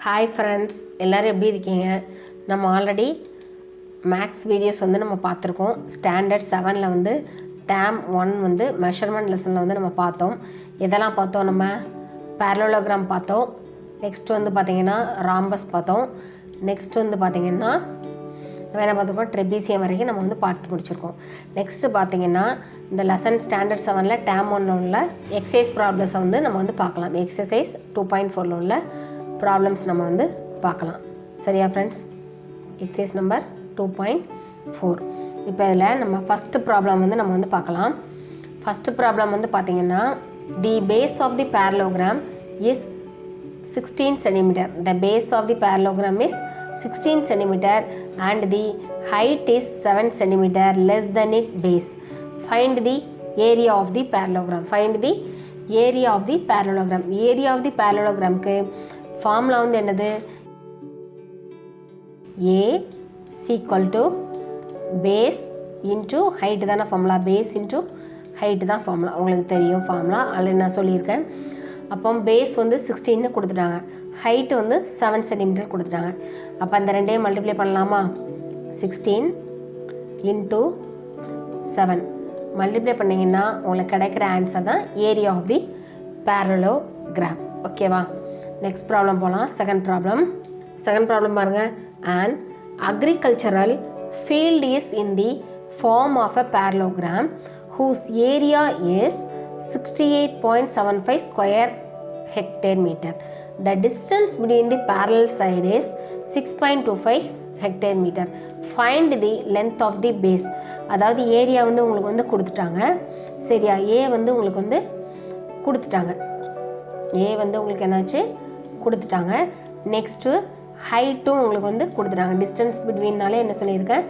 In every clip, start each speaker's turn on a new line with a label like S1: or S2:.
S1: Hi friends, எல்லோரும் எப்படி இருக்கீங்க? நம்ம ஆல்ரெடி மேக்ஸ் வீடியோஸ் நம்ம பார்த்துருக்கோம். ஸ்டாண்டர்ட் 7ல் டேம் 1 மெஷர்மெண்ட் லெசனில் நம்ம பார்த்தோம். எதெல்லாம் பார்த்தோம்? நம்ம பேரலோகிராம் பார்த்தோம். நெக்ஸ்ட் பார்த்திங்கன்னா ராம்பஸ் பார்த்தோம். நெக்ஸ்ட் பார்த்திங்கன்னா நம்ம என்ன பார்த்துருக்கோம்? ட்ரெபீசியம் வரைக்கும் நம்ம பார்த்து முடிச்சிருக்கோம். நெக்ஸ்ட்டு பார்த்திங்கன்னா இந்த லெசன் ஸ்டாண்டர்ட் 7ல் டேம் 1 உள்ள எக்ஸசைஸ் ப்ராப்ளம்ஸை நம்ம பார்க்கலாம். எக்ஸசைஸ் 2.4 உள்ள ப்ராப்ளம்ஸ் நம்ம பார்க்கலாம். சரியா ஃப்ரெண்ட்ஸ்? Exercise number 2.4. இப்போ இதில் நம்ம ஃபஸ்ட்டு ப்ராப்ளம் நம்ம பார்க்கலாம். ஃபஸ்ட்டு ப்ராப்ளம் பார்த்திங்கன்னா the base of the parallelogram is 16 cm. The base of the parallelogram is 16 cm and the height is 7 cm less than its base. Find the area of the parallelogram. Find the area of the parallelogram. Area of the parallelogram க்கு formula என்னது? A is equal to base into height தான formula. base into height தான் formula. உங்களுக்கு தெரியும் formula, அதில் நான் சொல்லியிருக்கேன். அப்போ பேஸ் 16 கொடுத்துட்டாங்க, ஹைட்டு 7 சென்டிமீட்டர் கொடுத்துட்டாங்க. அப்போ அந்த ரெண்டையும் மல்டிப்ளை பண்ணலாமா? 16 இன்ட்டு 7 மல்டிப்ளை பண்ணிங்கன்னா உங்களுக்கு கிடைக்கிற ஆன்சர் தான் ஏரியா ஆஃப் தி parallelogram. ஓகேவா? நெக்ஸ்ட் ப்ராப்ளம் போகலாம். செகண்ட் ப்ராப்ளம் பாருங்கள். And agricultural field is in the form of a parallelogram whose area is 68.75 square hectare meter. The distance between the parallel side is 6.25 hectare meter. Find the length of the base. அதாவது area உங்களுக்கு கொடுத்துட்டாங்க. சரியா? ஏ உங்களுக்கு கொடுத்துட்டாங்க. ஏ உங்களுக்கு என்னாச்சு? கொடுத்துட்டாங்க. Next ஹைட்டும் உங்களுக்கு கொடுத்துட்டாங்க. டிஸ்டன்ஸ் பிட்வீன்னாலே என்ன சொல்லியிருக்கேன்?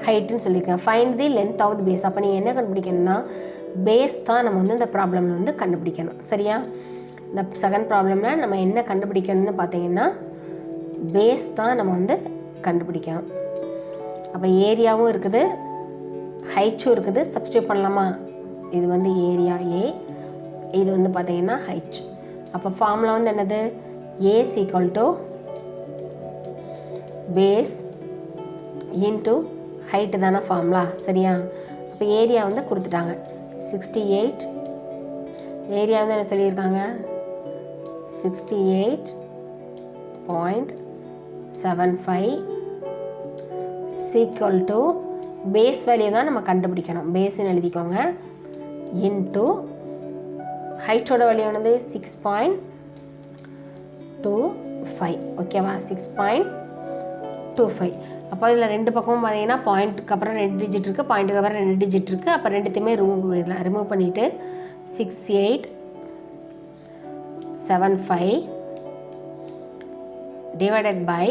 S1: ஹைட்டுன்னு சொல்லியிருக்கேன். Find the length of the base. அப்போ நீங்கள் என்ன கண்டுபிடிக்கணும்னா பேஸ் தான் நம்ம இந்த ப்ராப்ளமில் கண்டுபிடிக்கணும். சரியா? இந்த செகண்ட் ப்ராப்ளமில் நம்ம என்ன கண்டுபிடிக்கணும்னு பார்த்தீங்கன்னா பேஸ் தான் நம்ம கண்டுபிடிக்கணும். அப்போ ஏரியாவும் இருக்குது, ஹைட்ஸும் இருக்குது. சப்ஸ்டியூட் பண்ணலாமா? இது ஏரியா ஏ, இது பார்த்தீங்கன்னா ஹைட். அப்போ ஃபார்முலா என்னது? A is equal to base into height தானே ஃபார்முலா. சரியா? அப்போ ஏரியா கொடுத்துட்டாங்க 68. ஏரியா என்ன சொல்லியிருக்காங்க? 68.75 equal to பேஸ் வேல்யூ தான் நம்ம கண்டுபிடிக்கணும். பேஸ்ன்னு எழுதிக்கோங்க. இன்ட்டு ஹைட்டோட வேல்யூ 6.25. ஓகேவா? 6.25. அப்போ இதில் ரெண்டு பக்கமும் பார்த்தீங்கன்னா பாயிண்ட்டுக்கு அப்புறம் 2 டிஜிட் இருக்குது, பாயிண்ட்டுக்கு அப்புறம் 2 டிஜிட் இருக்குது. அப்போ ரெண்டுத்தையுமே ரிமூவ் பண்ணிடலாம். ரிமூவ் பண்ணிவிட்டு 6875 டிவைடட் பை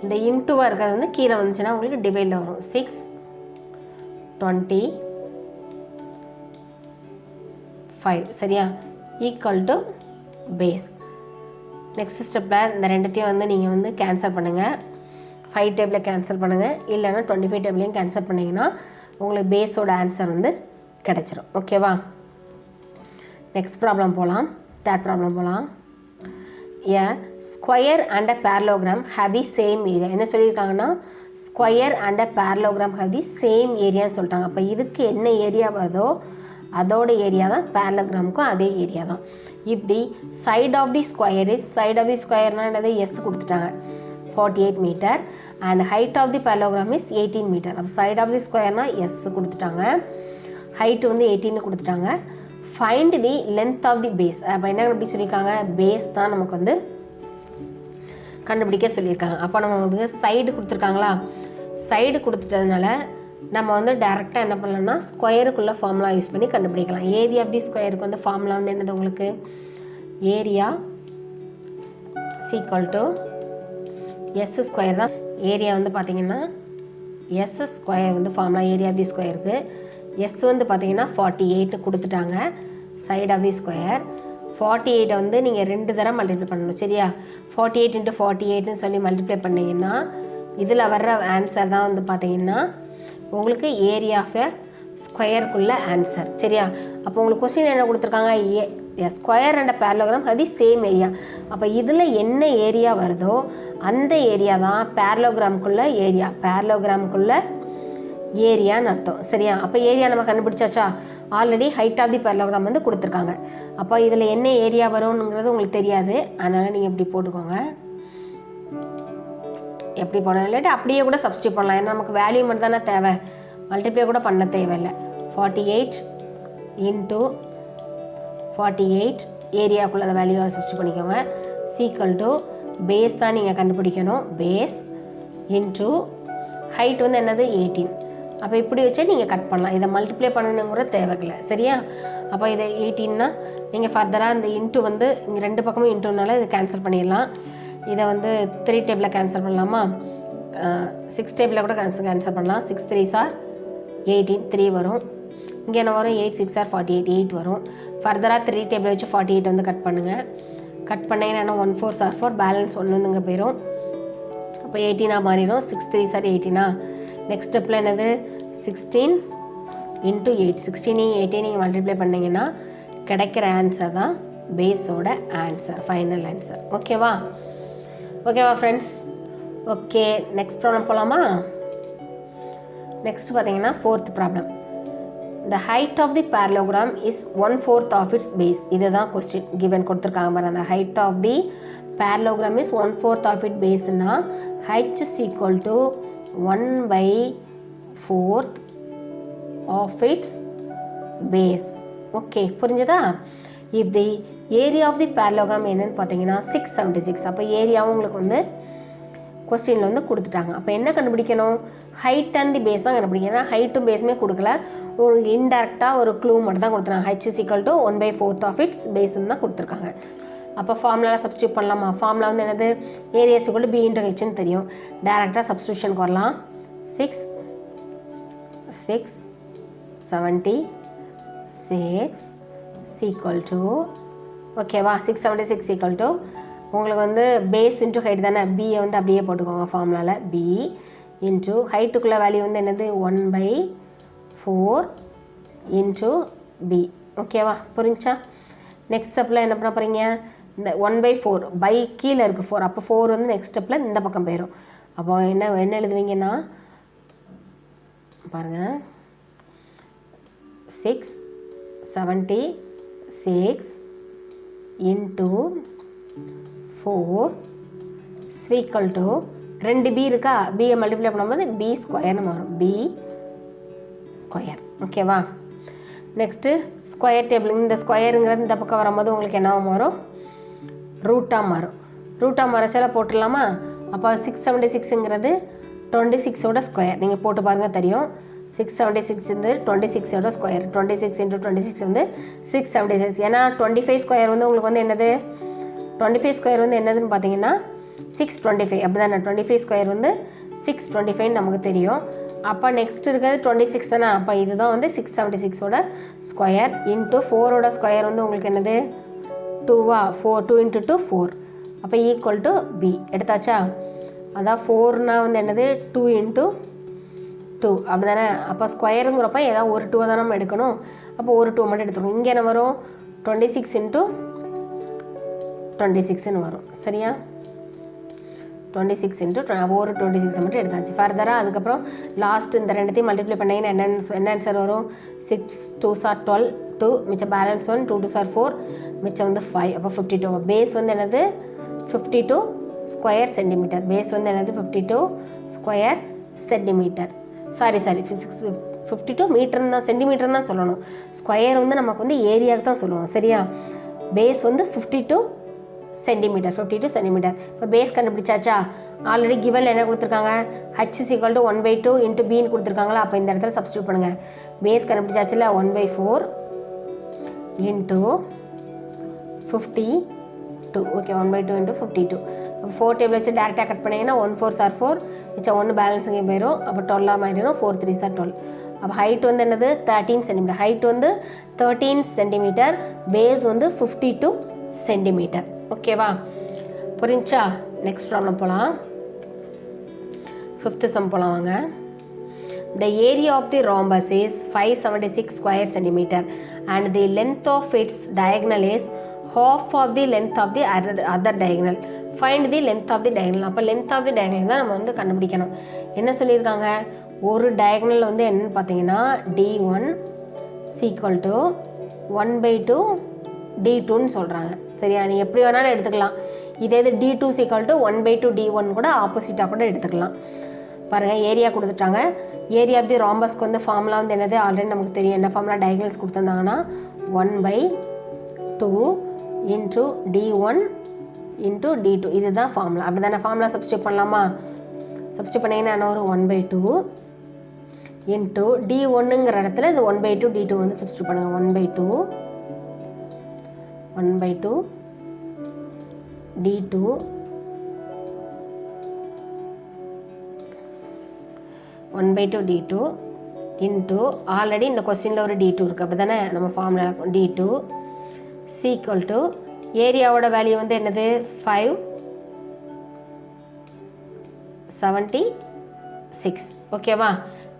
S1: இந்த இன்ட்டுவாக இருக்கிறது கீழே வந்துச்சுன்னா உங்களுக்கு டிவைடில் வரும். 625. சரியா? Equal to base. நெக்ஸ்ட் ஸ்டெப்பில் இந்த ரெண்டுத்தையும் நீங்கள் கேன்சல் பண்ணுங்கள். 5 டேபிளில் கேன்சல் பண்ணுங்கள், இல்லைன்னா 25 டேபிளையும் கேன்சல் பண்ணிங்கன்னா உங்களுக்கு பேஸோட ஆன்சர் கிடச்சிரும். ஓகேவா? நெக்ஸ்ட் ப்ராப்ளம் போகலாம். தேர்ட் ப்ராப்ளம் போகலாம். A square and a parallelogram have the same area. என்ன சொல்லியிருக்காங்கன்னா square and a parallelogram have the same ஏரியான்னு சொல்லிட்டாங்க. அப்போ இதுக்கு என்ன ஏரியா வருதோ அதோட ஏரியா தான் parallelogramக்கும் அதே ஏரியா தான். If the side of the square is, side of the ஸ்கொயர்னா என்னது? எஸ் கொடுத்துட்டாங்க, 48 meter. And height of the parallelogram is 18 meter. அப்போ சைட் ஆஃப் தி ஸ்கொயர்னால் எஸ் கொடுத்துட்டாங்க, ஹைட்டு 18 கொடுத்துட்டாங்க. Find the length of the base. அப்போ என்ன எப்படி சொல்லியிருக்காங்க? பேஸ் தான் நமக்கு கண்டுபிடிக்க சொல்லியிருக்காங்க. அப்போ நம்ம சைடு கொடுத்துருக்காங்களா? சைடு கொடுத்துட்டதுனால நம்ம டேரெக்டாக என்ன பண்ணலாம்னா ஸ்கொயருக்குள்ளே ஃபார்முலா யூஸ் பண்ணி கண்டுபிடிக்கலாம். ஏரியா ஆஃப் தி ஸ்கொயருக்கு ஃபார்முலா என்னது? உங்களுக்கு area equal to S square தான். ஏரியா பார்த்தீங்கன்னா S square formula area of the ஸ்கொயருக்கு. எஸ் பார்த்தீங்கன்னா 48 கொடுத்துட்டாங்க. சைட் ஆஃப் தி ஸ்கொயர் 48 நீங்கள் 2 தடவை மல்டிப்ளை பண்ணணும். சரியா? 48 × 48ன்னு சொல்லி மல்டிப்ளை பண்ணிங்கன்னா இதில் வர்ற ஆன்சர் தான் பார்த்தீங்கன்னா உங்களுக்கு ஏரியா ஆஃப் எ ஸ்கொயருக்குள்ள ஆன்சர். சரியா? அப்போ உங்களுக்கு கொஸ்டின் என்ன கொடுத்துருக்காங்க? ஸ்கொயர் அண்ட் பேரலோகிராம் அது சேம் ஏரியா. அப்போ இதில் என்ன ஏரியா வருதோ அந்த ஏரியா தான் பேரலோகிராமுக்குள்ள ஏரியா. பேரலோகிராமுக்குள்ள ஏரியான்னு அர்த்தம். சரியா? அப்போ ஏரியா நம்ம கண்டுபிடிச்சாச்சா? Already height of the parallelogram வந்து கொடுத்துருக்காங்க. அப்போ இதில் என்ன ஏரியா வரும்ங்கிறது உங்களுக்கு தெரியாது, அதனால் நீங்கள் இப்படி போட்டுக்கோங்க. எப்படி போடணும் இல்லாட்டி அப்படியே கூட சப்ஸ்டியூட் பண்ணலாம். ஏன்னா நமக்கு வேல்யூ மட்டும் தானே தேவை, மல்டிப்ளை கூட பண்ண தேவையில்லை. 48 இன்ட்டு 48 ஏரியாவுக்குள்ள அந்த வேல்யூவை சப்ஸ்டியூட் பண்ணிக்கோங்க. சீக்வல் டு பேஸ் தான் நீங்கள் கண்டுபிடிக்கணும். பேஸ் இன்ட்டு ஹைட் வந்து என்னது 18. அப்போ இப்படி வச்சு நீங்கள் கட் பண்ணலாம். இதை மல்டிப்ளை பண்ணணுங்கிற தேவையில்லை. சரியா? அப்போ இதை 18னா நீங்கள் ஃபர்தராக இந்த இன்ட்டு வந்து இங்கே 2 பக்கமும் இன்ட்டுனால இதை கேன்சல் பண்ணிடலாம். இதை வந்து 3 டேபிளில் கேன்சல் பண்ணலாமா? 6 டேபிளில் கூட கேன்சல் பண்ணலாம். 6 3s are 18, 3 வரும். இங்கே என்ன வரும்? 8 6 are 48, 8 வரும். ஃபர்தராக 3 டேபிள் வச்சு 48 வந்து கட் பண்ணுங்கள். கட் பண்ணிங்கன்னா 1 4s are 4, பேலன்ஸ் 1 வந்து இங்கே போயிடும். அப்போ 18 மாறிடும். 6 3s are 18. நெக்ஸ்ட் ஸ்டெப்பில் என்னது? 16 இன்ட்டு 8. 16 18 நீங்கள் மல்டிப்ளை பண்ணிங்கன்னா கிடைக்கிற ஆன்சர் தான் பேஸோட ஆன்சர், ஃபைனல் ஆன்சர். ஓகேவா ஃப்ரெண்ட்ஸ்? ஓகே, நெக்ஸ்ட் ப்ராப்ளம் போகலாமா? நெக்ஸ்ட் பார்த்தீங்கன்னா 4th problem. The height of the parallelogram is 1/4 of its base. இதுதான் கொஸ்டின் கிவன் கொடுத்துருக்காங்க பாருங்க. The height of the parallelogram is 1/4 of its base னா h is equal to 1/4 of its base. Okay, புரிஞ்சதா? if the area of the parallelogram என்னன்னு பார்த்தீங்கன்னா 676. அப்போ ஏரியாவும் உங்களுக்கு வந்து கொஸ்டினில் வந்து கொடுத்துட்டாங்க. அப்போ என்ன கண்டுபிடிக்கணும்? ஹைட் அண்ட் தி பேஸ் தான் கண்டுபிடிக்கணும். ஏன்னா ஹைட்டும் பேஸுமே கொடுக்கல, ஒரு இன்டெரக்டாக ஒரு க்ளூ மட்டும் தான் கொடுத்துருக்காங்க. h is equal to 1/4 of its பேஸ்ன்னு தான் கொடுத்துருக்காங்க. அப்போ ஃபார்முலாவில் சப்ஸ்டியூட் பண்ணலாமா? ஃபார்முலா வந்து என்னது? Area is equal to b into hன்னு தெரியும். டேரெக்டாக சப்ஸ்டியூஷனுக்கு வரலாம். 6 76 equal to, ஓகேவா, 676 equal to உங்களுக்கு வந்து பேஸ் இன்ட்டு ஹைட் தானே, பியை வந்து அப்படியே போட்டுக்கோங்க ஃபார்முலாவில். பி இன்ட்டு ஹைட்டுக்குள்ளே வேல்யூ வந்து என்னது? 1/4 இன்ட்டு பி. ஓகேவா, புரிஞ்சா? நெக்ஸ்ட் ஸ்டெப்பில் என்ன பண்ண போகிறீங்க? இந்த 1/4 பை கீழே இருக்குது 4. அப்போ 4 வந்து நெக்ஸ்ட் ஸ்டெப்பில் இந்த பக்கம் போயிடும். அப்போ என்ன எழுதுவீங்கன்னா பாருங்கள், 676 இன்ட்டு 4 equal to 2 b இருக்கா, பியை மல்டிப்ளை பண்ணும்போது b ஸ்கொயர்னு மாறும். b square. ஓகேவா? Next square table. இந்த ஸ்கொயருங்கிறது இந்த பக்கம் வரும்போது உங்களுக்கு என்ன மாறும்? ரூட்டாக மாறும். ரூட்டாக மாறச்சால போட்டுடலாமா? அப்போ 676ங்கிறது 26ஓட ஸ்கொயர். நீங்கள் போட்டு பாருங்கள் தெரியும். 676 வந்து 26ஓட ஸ்கொயர். 26 × 26 வந்து 676. ஏன்னா 25 ஸ்கொயர் வந்து உங்களுக்கு வந்து என்னது? 25 ஸ்கொயர் வந்து என்னதுன்னு பார்த்தீங்கன்னா 625. அப்படி தானே? 25 ஸ்கொயர் வந்து 625 நமக்கு தெரியும். அப்போ நெக்ஸ்ட் இருக்கிறது 26 தானே? அப்போ இதுதான் வந்து 676ஓட ஸ்கொயர் இன்ட்டு 4ஓட ஸ்கொயர் வந்து உங்களுக்கு என்னது? 2வா? 2 × 2 4. அப்போ ஈக்குவல் டு பி எடுத்தாச்சா? அதான் 4னா வந்து என்னது? 2 × 2 அப்படி தானே? அப்போ ஸ்கொயருங்கிறப்ப ஏதாவது ஒரு 2 தான் நம்ம எடுக்கணும். அப்போ ஒரு 2 மட்டும் எடுத்துக்கணும். இங்கே என்ன வரும்? 26 × 26ன்னு வரும். சரியா? 26 × ஒரு 26 மட்டும் எடுத்தாச்சு. ஃபர்தராக அதுக்கப்புறம் லாஸ்ட் இந்த ரெண்டுத்தையும் மல்டிப்ளை பண்ணிங்கன்னா என்ன ஆன்சர் வரும்? 6 2s are 12, 2 மிச்சம் பேலன்ஸ் 1, 2 2s are 4, மிச்சம் வந்து 5. அப்போ 52. பேஸ் வந்து என்னது? 52 ஸ்கொயர் சென்டிமீட்டர். பேஸ் வந்து என்னது? 52 ஸ்கொயர் சென்டிமீட்டர். சாரி 52 மீட்டர்னு தான், சென்டிமீட்டர்னு தான் சொல்லணும். ஸ்கொயர் வந்து நமக்கு வந்து ஏரியாவுக்கு தான் சொல்லுவோம். சரியா? பேஸ் வந்து 52 சென்டிமீட்டர். 52 சென்டிமீட்டர். இப்போ பேஸ் கண்டுபிடிச்சாச்சா? ஆல்ரெடி கிவன் என்ன கொடுத்துருக்காங்க? h is equal to 1/2 into பின்னு கொடுத்துருக்காங்களா? அப்போ இந்த இடத்துல சப்ஸ்டியூட் பண்ணுங்கள். பேஸ் கண்டுபிடிச்சாச்சுல 1/4 இன்ட்டு 52. Okay, 1/2 into 52. அப்போ 4 டேபிள் வச்சு டேரெக்டாக கட் பண்ணிங்கன்னா 1 4s are 4, மிச்சம் 1 பேலன்ஸ் இங்கே போயிடும். அப்போ 12 மாறிடும். 4 3s are 12. அப்போ ஹைட் வந்து என்னது? 13 சென்டிமீட்டர். ஹைட் வந்து 13 சென்டிமீட்டர். பேஸ் வந்து 52 சென்டிமீட்டர். ஓகேவா? புரிஞ்சா? நெக்ஸ்ட் ப்ராப்ளம் போகலாம். 5th சம் போகலாம் வாங்க. the area of the rhombus is 576 square centimeter and the length of its diagonal is half of the length of the other diagonal. Find the length of the diagonal. அப்போ length of the diagonal தான் நம்ம வந்து கண்டுபிடிக்கணும். என்ன சொல்லியிருக்காங்க, ஒரு diagonal வந்து என்னன்னு பார்த்தீங்கன்னா D1 equal to 1/2 D2ன்னு சொல்கிறாங்க. சரியா, நீ எப்படி வேணாலும் எடுத்துக்கலாம். இதே இது D2 equal to 1/2 D1 கூட ஆப்போசிட்டாக கூட எடுத்துக்கலாம். பாருங்கள், ஏரியா கொடுத்துட்டாங்க. ஏரியா ஆஃப் தி ராம்பஸ்க்கு வந்து ஃபார்முலா வந்து என்னது ஆல்ரெடி நமக்கு தெரியும். என்ன ஃபார்முலா, டயகனல்ஸ் கொடுத்துருந்தாங்கன்னா 1/2 இன்ட்டு D1 இன்ட்டு D2 இதுதான் ஃபார்முலா. அப்படி தானே ஃபார்முலா சப்ஸ்டியூட் பண்ணலாமா? சப்ஸ்டியூட் பண்ணிங்கன்னா என்ன ஒரு 1/2 இன்ட்டு D1ங்கிற இடத்துல இது 1/2 D2 வந்து சப்ஸ்டியூட் பண்ணுங்கள். 1/2 D2 1/2 D2 இன்ட்டு ஆல்ரெடி இந்த கொஸ்டினில் ஒரு D2 இருக்குது. அப்படி தானே நம்ம ஃபார்முலா D2 சீக்வல் டு ஏரியாவோட வேல்யூ வந்து என்னது 576. ஓகேவா?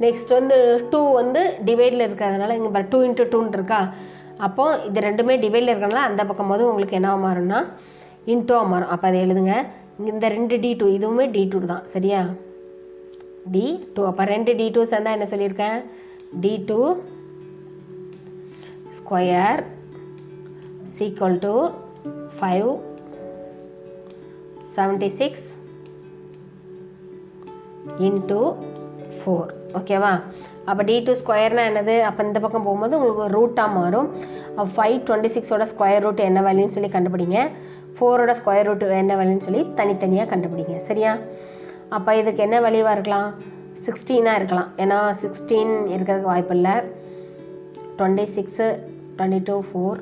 S1: நெக்ஸ்ட் வந்து 2 வந்து டிவைடில் இருக்கிறதுனால இங்கே பாரு 2 × 2 இருக்கா. அப்போது இது ரெண்டுமே டிவைடில் இருக்கிறதுனால அந்த பக்கம் போது உங்களுக்கு என்ன மாறும்னா இன்டோவாக மாறும். அப்போ அதை எழுதுங்க. இந்த 2 D2 இதுவுமே D2 தான். சரியா, D2. அப்போ 2 D2 சேர்ந்தால் என்ன சொல்லியிருக்கேன், D2 square equal to 576 into 4. ஓகேவா? அப்போ D2 ஸ்கொயர்னால் என்னது, அப்போ இந்த பக்கம் போகும்போது உங்களுக்கு ரூட்டாக மாறும். அப்போ 526ஓட ஸ்கொயர் ரூட் என்ன வேல்யூன்னு சொல்லி கண்டுபிடிங்க. 4ஓட ஸ்கொயர் ரூட் என்ன வேல்யூன்னு சொல்லி தனித்தனியாக கண்டுபிடிங்க. சரியா? அப்போ இதுக்கு என்ன வேல்யூவாக இருக்கலாம், 16 இருக்கலாம். ஏன்னா 16 இருக்கிறதுக்கு வாய்ப்பு இல்லை. 26 22 4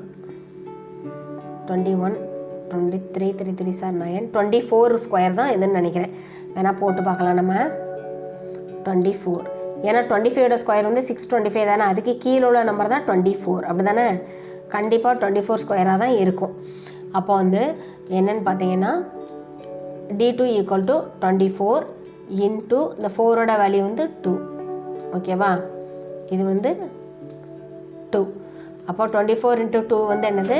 S1: 21 23 33 சார் 9 24 ஸ்கொயர் தான் இதுன்னு நினைக்கிறேன். வேணால் போட்டு பார்க்கலாம் நம்ம. 24 ஏன்னா 25ஓட ஸ்கொயர் வந்து 625 தானே, அதுக்கு கீழே உள்ள நம்பர் தான் 24. அப்படி தானே, கண்டிப்பாக 24 ஸ்கொயராக தான் இருக்கும். அப்போ வந்து என்னென்னு பார்த்தீங்கன்னா D2 ஈக்குவல் டு 24 இன்ட்டு இந்த 4ஓட வேல்யூ வந்து 2. ஓகேவா? இது வந்து 2. அப்போ 24 × 2 வந்து என்னது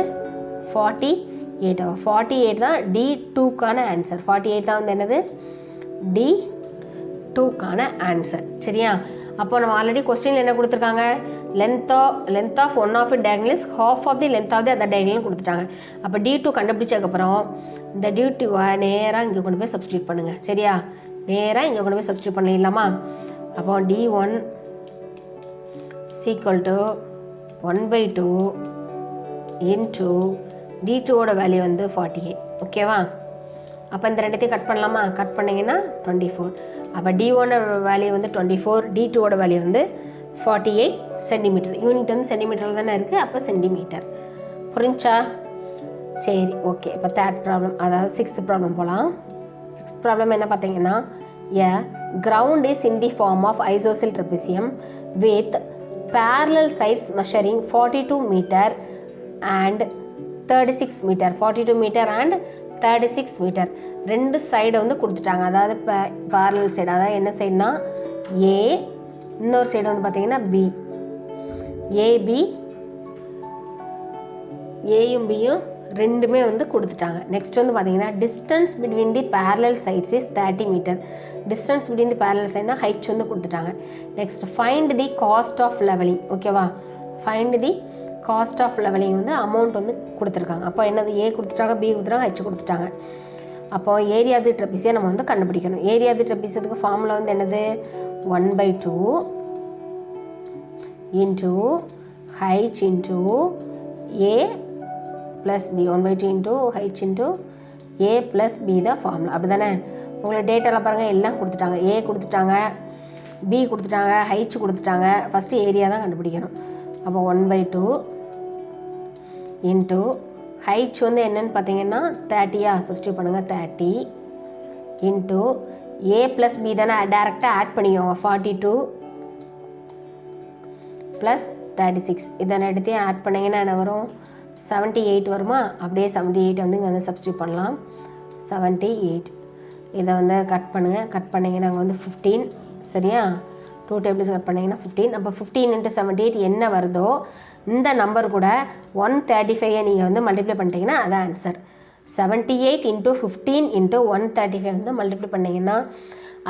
S1: 48. 48 தான் D2க்கான ஆன்சர். 48 தான் வந்து என்னது D2க்கான ஆன்சர். சரியா? அப்போ நம்ம ஆல்ரெடி கொஸ்டினில் என்ன கொடுத்துருக்காங்க, length of one of it diagonal is half of the length of the other டயகனல்னு கொடுத்துட்டாங்க. அப்போ D2 கண்டுபிடிச்சதுக்கப்புறம் இந்த D2-வை நேராக இங்கே கொண்டு போய் சப்ஸ்டியூட் பண்ணுங்கள். சரியா, நேராக இங்கே கொண்டு போய் சப்ஸ்டியூட் பண்ணிடலாமா? அப்போ D1 equal to 1/2 இன்ட்டு D2ஓட வேல்யூ வந்து 48. ஓகேவா? அப்போ இந்த ரெண்டுத்தையும் கட் பண்ணலாமா? கட் பண்ணிங்கன்னா 24. அப்போ D1ஓட வேல்யூ வந்து 24, D2ஓட வேல்யூ வந்து 48 சென்டிமீட்டர். யூனிட் வந்து சென்டிமீட்டரில் தானே இருக்குது, அப்போ சென்டிமீட்டர். புரிஞ்சா? சரி, ஓகே. இப்போ தேர்ட் ப்ராப்ளம், அதாவது 6th ப்ராப்ளம் போகலாம். 6th ப்ராப்ளம் என்ன பார்த்தீங்கன்னா, a ground is in the form of isosceles trapezium with parallel sides measuring 42 meter and 36 meter. 42 meter and 36 meter. ரெண்டு சைடை வந்து கொடுத்துட்டாங்க. அதாவது பேரலல் சைடு, அதாவது என்ன சைடுனா A, இன்னொரு சைடு வந்து பார்த்தீங்கன்னா B. ஏபி, ஏயும் பியும் ரெண்டுமே வந்து கொடுத்துட்டாங்க. நெக்ஸ்ட் வந்து பார்த்தீங்கன்னா distance between the parallel sides is 30 meter. Distance between the parallel சைட்னா ஹைட் வந்து கொடுத்துட்டாங்க. Next find the cost of levelling. ஓகேவா? Find the cost of levelling வந்து அமௌண்ட் வந்து கொடுத்துருக்காங்க. அப்போ என்னது, ஏ கொடுத்துட்டாங்க, பி கொடுத்துட்டாங்க, ஹெச் கொடுத்துட்டாங்க. அப்போ ஏரியா ஆஃப் தி ட்ரெபிசியை நம்ம வந்து கண்டுபிடிக்கணும். ஏரியா ஆஃப் தி ட்ரெபிசியத்துக்கு ஃபார்முலா வந்து என்னது, 1/2 into H into A plus B. 1/2 into H into A plus B தான் ஃபார்முலா. அப்படி தானே? உங்களுக்கு டேட்டாவில் பாருங்கள், எல்லாம் கொடுத்துட்டாங்க. ஏ கொடுத்துட்டாங்க, பி கொடுத்துட்டாங்க, ஹைச் கொடுத்துட்டாங்க. ஃபஸ்ட்டு ஏரியா தான் கண்டுபிடிக்கணும். அப்போ 1/2 இன்ட்டு ஹைச் வந்து என்னென்னு பார்த்தீங்கன்னா 30. சப்ஸ்டியூட் பண்ணுங்கள், 30 இன்ட்டு ஏ ப்ளஸ் பி தானே, டேரெக்டாக ஆட் பண்ணிக்கோங்க. 42 ப்ளஸ் 36 இதனை எடுத்து ஆட் பண்ணிங்கன்னா என்ன வரும், 78 வருமா? அப்படியே 78 வந்து இங்கே வந்து சப்ஸ்டியூட் பண்ணலாம். 78 இதை வந்து கட் பண்ணுங்கள். கட் பண்ணிங்கன்னா அங்கே வந்து 15. சரியா? 2 டேபிள் ஸ்கொயர் பண்ணிங்கன்னா 15. அப்போ 15 × 78 என்ன வருதோ இந்த நம்பர் கூட 135 நீங்கள் வந்து மல்டிப்ளை பண்ணிட்டீங்கன்னா அதான் ஆன்சர். 78 × 15 × 135 வந்து மல்டிப்ளை பண்ணிங்கன்னா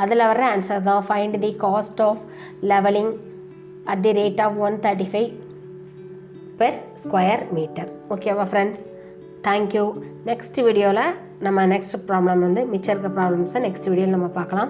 S1: அதில் வர்ற ஆன்சர் தான் find the cost of levelling at the rate of 135 per square metre. ஓகேவா ஃப்ரெண்ட்ஸ்? தேங்க்யூ. நெக்ஸ்ட் வீடியோவில் நம்ம நெக்ஸ்ட் ப்ராப்ளம் வந்து மிச்சம் இருக்க ப்ராப்ளம்ஸ் தான் நெக்ஸ்ட் வீடியோவில் நம்ம பார்க்கலாம்.